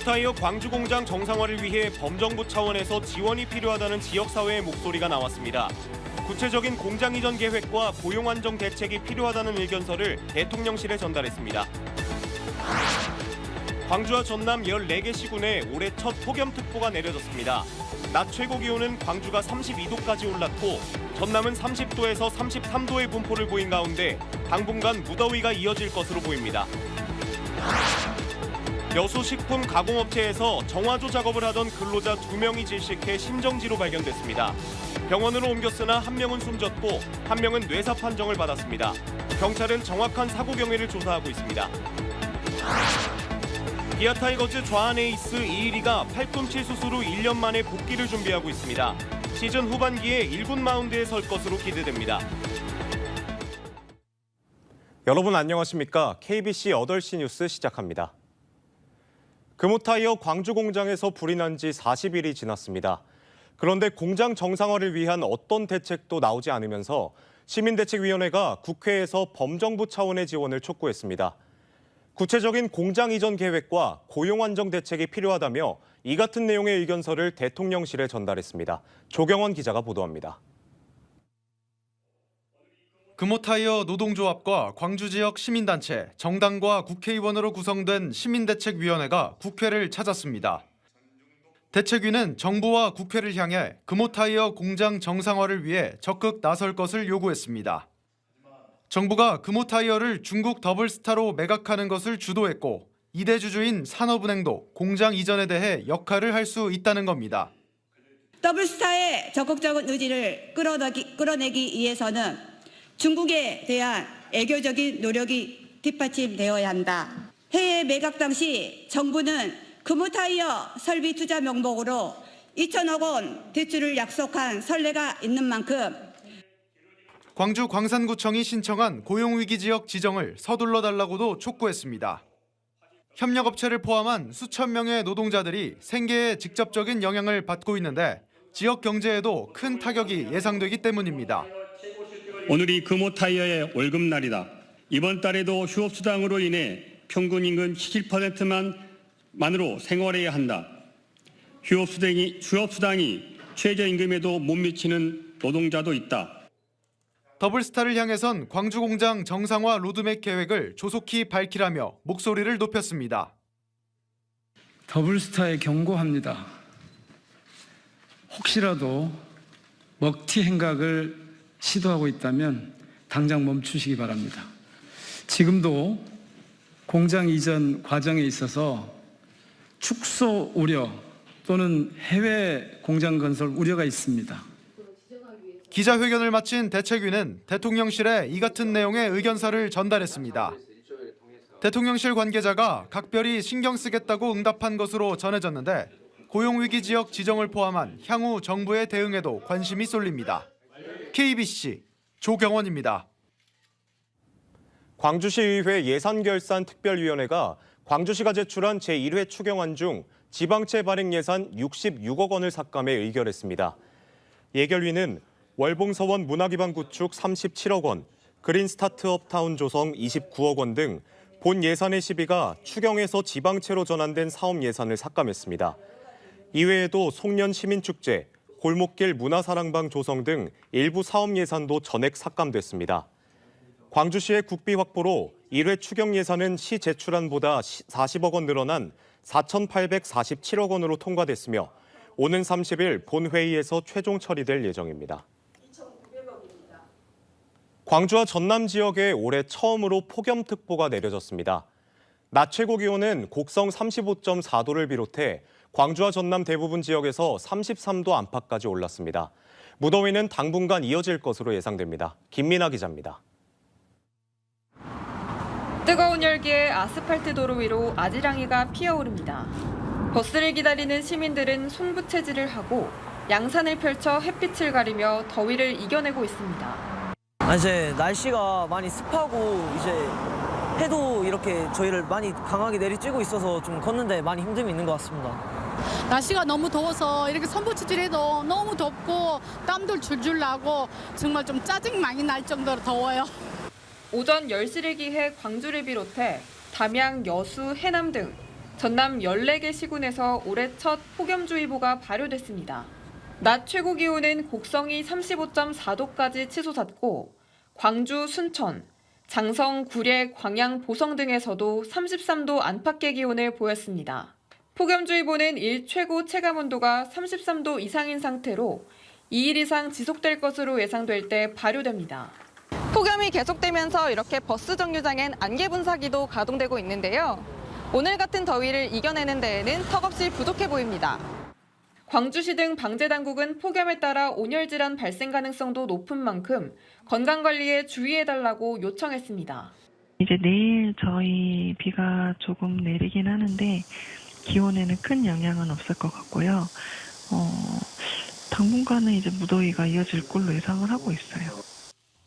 금호타이어 광주 공장 정상화를 위해 범정부 차원에서 지원이 필요하다는 지역사회의 목소리가 나왔습니다. 구체적인 공장 이전 계획과 고용 안정 대책이 필요하다는 의견서를 대통령실에 전달했습니다. 광주와 전남 14개 시군에 올해 첫 폭염특보가 내려졌습니다. 낮 최고 기온은 광주가 32도까지 올랐고 전남은 30도에서 33도의 분포를 보인 가운데 당분간 무더위가 이어질 것으로 보입니다. 여수 식품 가공업체에서 정화조 작업을 하던 근로자 2명이 질식해 심정지로 발견됐습니다. 병원으로 옮겼으나 한 명은 숨졌고 한 명은 뇌사 판정을 받았습니다. 경찰은 정확한 사고 경위를 조사하고 있습니다. 기아 타이거즈 좌완 에이스 이일이가 팔꿈치 수술 후 1년 만에 복귀를 준비하고 있습니다. 시즌 후반기에 1군 마운드에 설 것으로 기대됩니다. 여러분 안녕하십니까? KBC 8시 뉴스 시작합니다. 금호타이어 광주 공장에서 불이 난 지 40일이 지났습니다. 그런데 공장 정상화를 위한 어떤 대책도 나오지 않으면서 시민대책위원회가 국회에서 범정부 차원의 지원을 촉구했습니다. 구체적인 공장 이전 계획과 고용 안정 대책이 필요하다며 이 같은 내용의 의견서를 대통령실에 전달했습니다. 조경원 기자가 보도합니다. 금호타이어 노동조합과 광주 지역 시민단체, 정당과 국회의원으로 구성된 시민대책위원회가 국회를 찾았습니다. 대책위는 정부와 국회를 향해 금호타이어 공장 정상화를 위해 적극 나설 것을 요구했습니다. 정부가 금호타이어를 중국 더블스타로 매각하는 것을 주도했고 이대 주주인 산업은행도 공장 이전에 대해 역할을 할 수 있다는 겁니다. 더블스타의 적극적인 의지를 끌어내기 위해서는 중국에 대한 애교적인 노력이 뒷받침되어야 한다. 해외 매각 당시 정부는 금호타이어 설비 투자 명목으로 2천억 원 대출을 약속한 선례가 있는 만큼 광주 광산구청이 신청한 고용위기 지역 지정을 서둘러 달라고도 촉구했습니다. 협력업체를 포함한 수천 명의 노동자들이 생계에 직접적인 영향을 받고 있는데 지역 경제에도 큰 타격이 예상되기 때문입니다. 오늘이 금호타이어의 월급날이다. 이번 달에도 휴업수당으로 인해 평균 임금 17%만으로 생활해야 한다. 휴업수당이 최저임금에도 못 미치는 노동자도 있다. 더블스타를 향해선 광주 공장 정상화 로드맵 계획을 조속히 밝히라며 목소리를 높였습니다. 더블스타에 경고합니다. 혹시라도 먹튀 행각을 시도하고 있다면 당장 멈추시기 바랍니다. 지금도 공장 이전 과정에 있어서 축소 우려 또는 해외 공장 건설 우려가 있습니다. 기자회견을 마친 대책위는 대통령실에 이 같은 내용의 의견서를 전달했습니다. 대통령실 관계자가 각별히 신경 쓰겠다고 응답한 것으로 전해졌는데 고용위기 지역 지정을 포함한 향후 정부의 대응에도 관심이 쏠립니다. KBC 조경원입니다. 광주시의회 예산결산특별위원회가 광주시가 제출한 제1회 추경안 중 지방채 발행 예산 66억 원을 삭감해 의결했습니다. 예결위는 월봉서원 문화기반 구축 37억 원, 그린 스타트업 타운 조성 29억 원 등 본 예산의 12가 추경에서 지방채로 전환된 사업 예산을 삭감했습니다. 이외에도 송년 시민축제, 골목길 문화사랑방 조성 등 일부 사업 예산도 전액 삭감됐습니다. 광주시의 국비 확보로 1회 추경 예산은 시 제출안보다 40억 원 늘어난 4,847억 원으로 통과됐으며 오는 30일 본회의에서 최종 처리될 예정입니다. 광주와 전남 지역에 올해 처음으로 폭염특보가 내려졌습니다. 낮 최고 기온은 곡성 35.4도를 비롯해 광주와 전남 대부분 지역에서 33도 안팎까지 올랐습니다. 무더위는 당분간 이어질 것으로 예상됩니다. 김민아 기자입니다. 뜨거운 열기에 아스팔트 도로 위로 아지랑이가 피어오릅니다. 버스를 기다리는 시민들은 손부채질을 하고 양산을 펼쳐 햇빛을 가리며 더위를 이겨내고 있습니다. 이제 날씨가 많이 습하고 이제 해도 이렇게 저희를 많이 강하게 내리쬐고 있어서 좀 걷는데 많이 힘듦이 있는 것 같습니다. 날씨가 너무 더워서 이렇게 선부치질해도 너무 덥고 땀도 줄줄 나고 정말 좀 짜증 많이 날 정도로 더워요. 오전 10시를 기해 광주를 비롯해 담양, 여수, 해남 등 전남 14개 시군에서 올해 첫 폭염주의보가 발효됐습니다. 낮 최고 기온은 곡성이 35.4도까지 치솟았고 광주, 순천, 장성, 구례, 광양, 보성 등에서도 33도 안팎의 기온을 보였습니다. 폭염주의보는 일 최고 체감온도가 33도 이상인 상태로 2일 이상 지속될 것으로 예상될 때 발효됩니다. 폭염이 계속되면서 이렇게 버스 정류장엔 안개 분사기도 가동되고 있는데요. 오늘 같은 더위를 이겨내는 데에는 턱없이 부족해 보입니다. 광주시 등 방재당국은 폭염에 따라 온열 질환 발생 가능성도 높은 만큼 건강관리에 주의해달라고 요청했습니다. 이제 내일 저희 비가 조금 내리긴 하는데 기온에는 큰 영향은 없을 것 같고요. 당분간은 이제 무더위가 이어질 걸로 예상을 하고 있어요.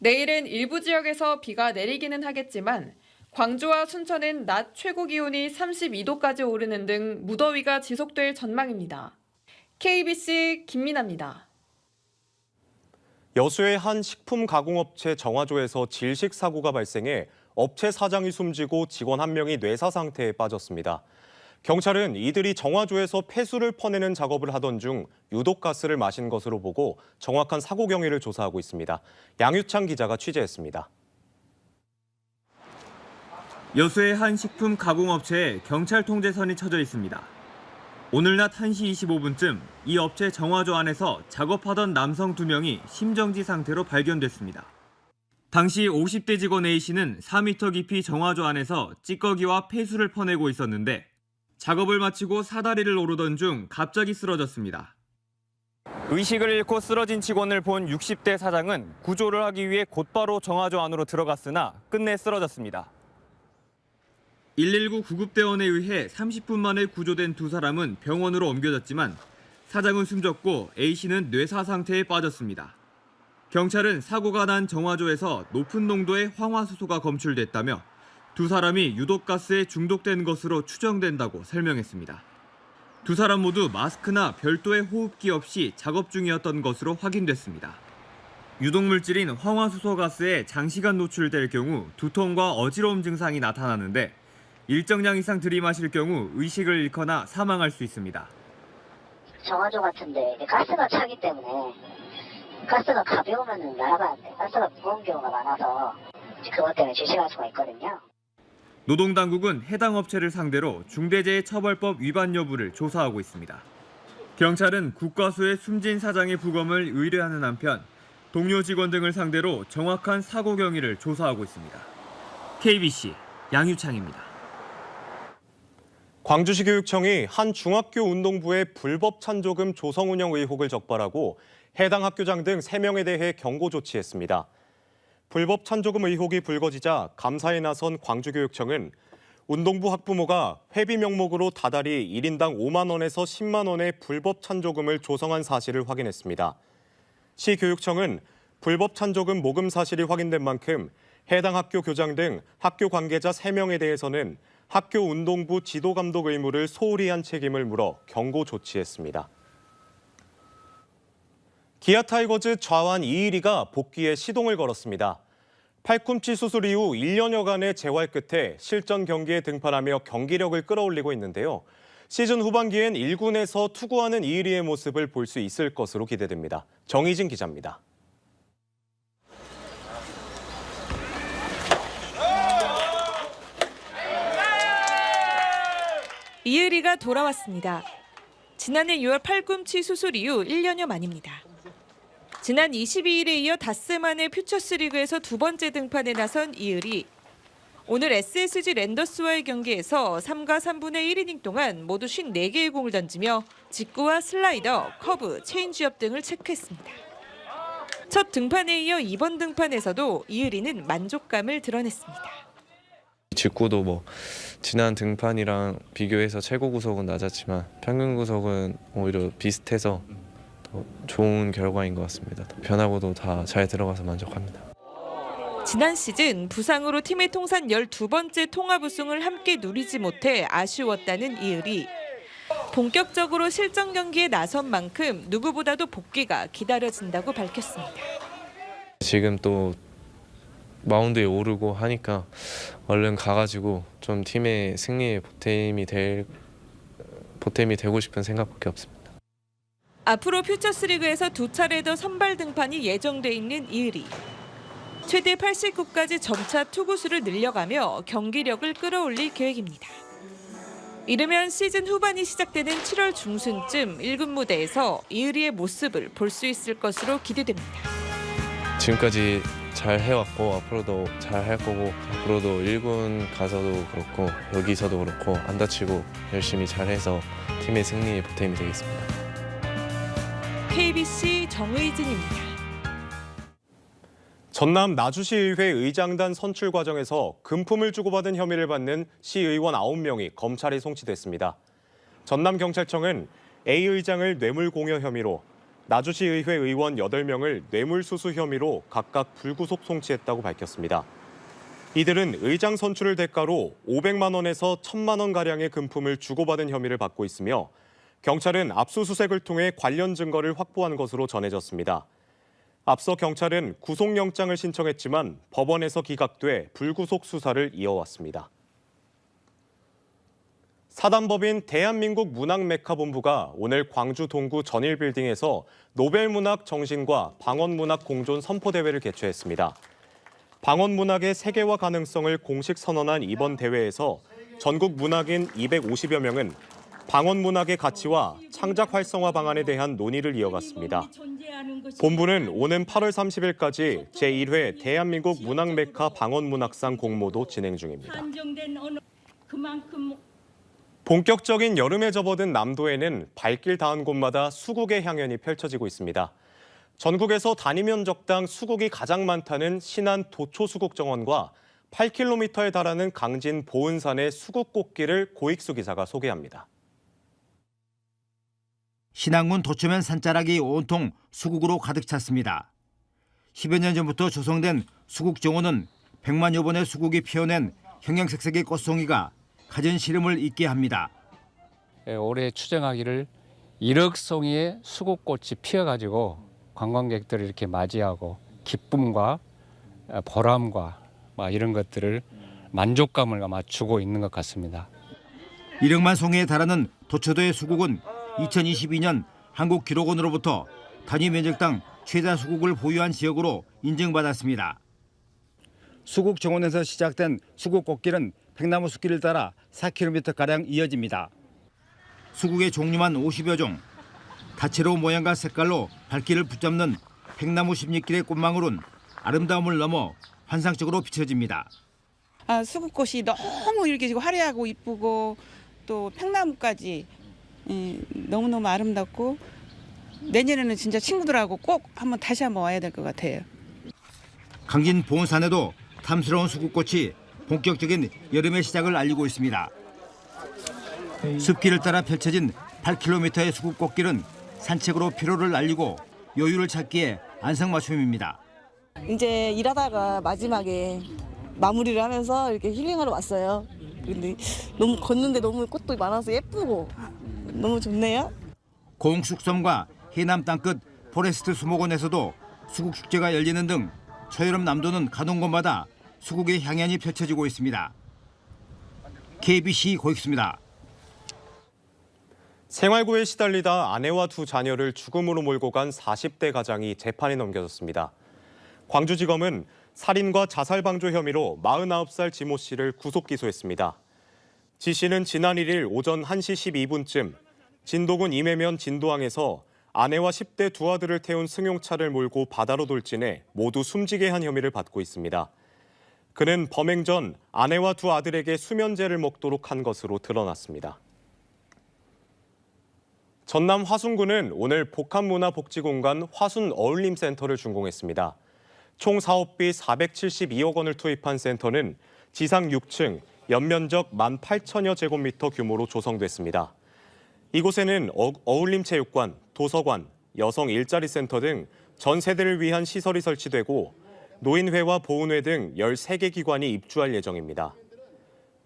내일은 일부 지역에서 비가 내리기는 하겠지만 광주와 순천은 낮 최고 기온이 32도까지 오르는 등 무더위가 지속될 전망입니다. KBC 김민아입니다. 여수의 한 식품 가공업체 정화조에서 질식 사고가 발생해 업체 사장이 숨지고 직원 1명이 뇌사 상태에 빠졌습니다. 경찰은 이들이 정화조에서 폐수를 퍼내는 작업을 하던 중 유독가스를 마신 것으로 보고 정확한 사고 경위를 조사하고 있습니다. 양유창 기자가 취재했습니다. 여수의 한 식품 가공업체에 경찰 통제선이 쳐져 있습니다. 오늘 낮 1시 25분쯤 이 업체 정화조 안에서 작업하던 남성 2명이 심정지 상태로 발견됐습니다. 당시 50대 직원 A씨는 4m 깊이 정화조 안에서 찌꺼기와 폐수를 퍼내고 있었는데 작업을 마치고 사다리를 오르던 중 갑자기 쓰러졌습니다. 의식을 잃고 쓰러진 직원을 본 60대 사장은 구조를 하기 위해 곧바로 정화조 안으로 들어갔으나 끝내 쓰러졌습니다. 119 구급대원에 의해 30분 만에 구조된 2사람은 병원으로 옮겨졌지만 사장은 숨졌고 A씨는 뇌사 상태에 빠졌습니다. 경찰은 사고가 난 정화조에서 높은 농도의 황화수소가 검출됐다며 2사람이 유독가스에 중독된 것으로 추정된다고 설명했습니다. 2사람 모두 마스크나 별도의 호흡기 없이 작업 중이었던 것으로 확인됐습니다. 유독물질인 황화수소 가스에 장시간 노출될 경우 두통과 어지러움 증상이 나타나는데 일정량 이상 들이마실 경우 의식을 잃거나 사망할 수 있습니다. 정화조 같은데 가스가 차기 때문에 가스가 가벼우면 날아가는데 가스가 무거운 경우가 많아서 그것 때문에 질식할 수가 있거든요. 노동당국은 해당 업체를 상대로 중대재해처벌법 위반 여부를 조사하고 있습니다. 경찰은 국과수의 숨진 사장의 부검을 의뢰하는 한편 동료 직원 등을 상대로 정확한 사고 경위를 조사하고 있습니다. KBC 양유창입니다. 광주시 교육청이 한 중학교 운동부의 불법 찬조금 조성 운영 의혹을 적발하고 해당 학교장 등 3명에 대해 경고 조치했습니다. 불법 찬조금 의혹이 불거지자 감사에 나선 광주교육청은 운동부 학부모가 회비 명목으로 다달이 1인당 5만 원에서 10만 원의 불법 찬조금을 조성한 사실을 확인했습니다. 시 교육청은 불법 찬조금 모금 사실이 확인된 만큼 해당 학교 교장 등 학교 관계자 3명에 대해서는 학교 운동부 지도감독 의무를 소홀히 한 책임을 물어 경고 조치했습니다. 기아 타이거즈 좌완 이일이가 복귀에 시동을 걸었습니다. 팔꿈치 수술 이후 1년여간의 재활 끝에 실전 경기에 등판하며 경기력을 끌어올리고 있는데요. 시즌 후반기엔 1군에서 투구하는 이일이의 모습을 볼 수 있을 것으로 기대됩니다. 정희진 기자입니다. 이을이가 돌아왔습니다. 지난해 6월 팔꿈치 수술 이후 1년여 만입니다. 지난 22일에 이어 닷새 만에 퓨처스리그에서 2번째 등판에 나선 이을이 오늘 SSG 랜더스와의 경기에서 3과 3분의 1이닝 동안 모두 54개의 공을 던지며 직구와 슬라이더, 커브, 체인지업 등을 체크했습니다. 첫 등판에 이어 이번 등판에서도 이을이는 만족감을 드러냈습니다. 직구도 지난 등판이랑 비교해서 최고 구속은 낮았지만 평균 구속은 오히려 비슷해서 더 좋은 결과인 것 같습니다. 변화구도 다 잘 들어가서 만족합니다. 지난 시즌 부상으로 팀의 통산 12번째 통합 우승을 함께 누리지 못해 아쉬웠다는 이을이 본격적으로 실전 경기에 나선 만큼 누구보다도 복귀가 기다려진다고 밝혔습니다. 지금 또 마운드에 오르고 하니까 얼른 가가지고 좀 팀의 승리에 보탬이 되고 싶은 생각밖에 없습니다. 앞으로 퓨처스리그에서 2차례 더 선발 등판이 예정돼 있는 이을이. 최대 89까지 점차 투구수를 늘려가며 경기력을 끌어올릴 계획입니다. 이르면 시즌 후반이 시작되는 7월 중순쯤 1군 무대에서 이을이의 모습을 볼 수 있을 것으로 기대됩니다. 지금까지 잘 해왔고 앞으로도 잘 할 거고 앞으로도 1군 가서도 그렇고 여기서도 그렇고 안 다치고 열심히 잘해서 팀의 승리에 보탬이 되겠습니다. KBC 정의진입니다. 전남 나주시의회 의장단 선출 과정에서 금품을 주고받은 혐의를 받는 시의원 9명이 검찰에 송치됐습니다. 전남경찰청은 A 의장을 뇌물공여 혐의로, 나주시의회 의원 8명을 뇌물수수 혐의로 각각 불구속 송치했다고 밝혔습니다. 이들은 의장 선출을 대가로 500만 원에서 1000만 원가량의 금품을 주고받은 혐의를 받고 있으며 경찰은 압수수색을 통해 관련 증거를 확보한 것으로 전해졌습니다. 앞서 경찰은 구속영장을 신청했지만 법원에서 기각돼 불구속 수사를 이어왔습니다. 사단법인 대한민국 문학메카본부가 오늘 광주 동구 전일빌딩에서 노벨문학 정신과 방언문학 공존 선포대회를 개최했습니다. 방언문학의 세계화 가능성을 공식 선언한 이번 대회에서 전국 문학인 250여 명은 방언문학의 가치와 창작 활성화 방안에 대한 논의를 이어갔습니다. 본부는 오는 8월 30일까지 제1회 대한민국 문학메카 방언문학상 공모도 진행 중입니다. 본격적인 여름에 접어든 남도에는 발길 닿은 곳마다 수국의 향연이 펼쳐지고 있습니다. 전국에서 단위 면적당 수국이 가장 많다는 신안 도초수국정원과 8km에 달하는 강진 보은산의 수국꽃길을 고익수 기자가 소개합니다. 신안군 도초면 산자락이 온통 수국으로 가득 찼습니다. 10여 년 전부터 조성된 수국정원은 100만여 번의 수국이 피어낸 형형색색의 꽃송이가 가진 시름을 잊게 합니다. 올해 추정하기를 1억 송이의 수국꽃이 피어가지고 관광객들을 이렇게 맞이하고 기쁨과 보람과 이런 것들을 만족감을 아마 주고 있는 것 같습니다. 1억만 송이에 달하는 도초도의 수국은 2022년 한국기록원으로부터 단위 면적당 최다 수국을 보유한 지역으로 인정받았습니다. 수국정원에서 시작된 수국꽃길은 백나무 숲길을 따라 4km가량 이어집니다. 수국의 종류만 50여 종, 다채로운 모양과 색깔로 발길을 붙잡는 백나무 십리길의 꽃망울은 아름다움을 넘어 환상적으로 비춰집니다. 수국꽃이 너무 이렇게 화려하고 이쁘고 또 평나무까지 너무너무 아름답고 내년에는 진짜 친구들하고 꼭 다시 한번 와야 될 것 같아요. 강진 보은산에도 탐스러운 수국꽃이 본격적인 여름의 시작을 알리고 있습니다. 숲길을 따라 펼쳐진 8km의 수국꽃길은 산책으로 피로를 날리고 여유를 찾기에 안성맞춤입니다. 이제 일하다가 마지막에 마무리를 하면서 이렇게 힐링하러 왔어요. 근데 너무 걷는데 너무 꽃도 많아서 예쁘고 너무 좋네요. 고흥숙섬과 해남 땅끝 포레스트 수목원에서도 수국축제가 열리는 등 초여름 남도는 가는 곳마다 수국의 향연이 펼쳐지고 있습니다. KBC 고익수입니다. 생활고에 시달리다 아내와 두 자녀를 죽음으로 몰고 간 40대 가장이 재판에 넘겨졌습니다. 광주지검은 살인과 자살방조 혐의로 49살 지모 씨를 구속 기소했습니다. 지 씨는 지난 1일 오전 1시 12분쯤 진도군 임해면 진도항에서 아내와 10대 두 아들을 태운 승용차를 몰고 바다로 돌진해 모두 숨지게 한 혐의를 받고 있습니다. 그는 범행 전 아내와 두 아들에게 수면제를 먹도록 한 것으로 드러났습니다. 전남 화순군은 오늘 복합문화복지공간 화순 어울림센터를 준공했습니다. 총 사업비 472억 원을 투입한 센터는 지상 6층, 연면적 18,000여 제곱미터 규모로 조성됐습니다. 이곳에는 어울림체육관, 도서관, 여성 일자리 센터 등 전 세대를 위한 시설이 설치되고 노인회와 보훈회 등 13개 기관이 입주할 예정입니다.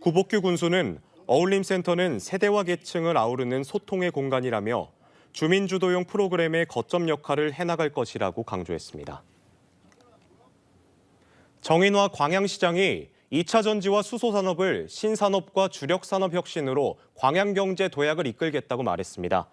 구복규 군수는 어울림센터는 세대와 계층을 아우르는 소통의 공간이라며 주민주도용 프로그램의 거점 역할을 해나갈 것이라고 강조했습니다. 정인화 광양시장이 2차 전지와 수소산업을 신산업과 주력산업혁신으로 광양경제 도약을 이끌겠다고 말했습니다.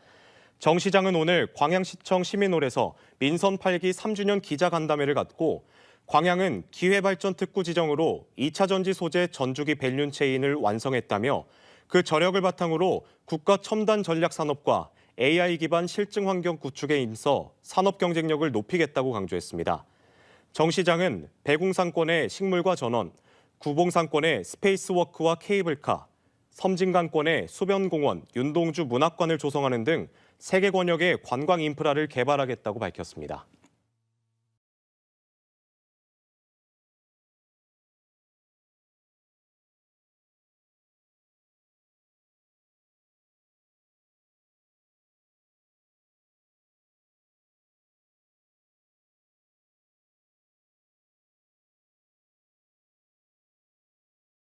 정 시장은 오늘 광양시청 시민홀에서 민선 8기 3주년 기자간담회를 갖고 광양은 기회발전 특구 지정으로 2차 전지 소재 전주기 밸류 체인을 완성했다며 그 저력을 바탕으로 국가 첨단 전략 산업과 AI 기반 실증 환경 구축에 힘써 산업 경쟁력을 높이겠다고 강조했습니다. 정 시장은 배궁상권의 식물과 전원, 구봉상권의 스페이스워크와 케이블카, 섬진강권의 수변공원, 윤동주 문학관을 조성하는 등 3개 권역의 관광 인프라를 개발하겠다고 밝혔습니다.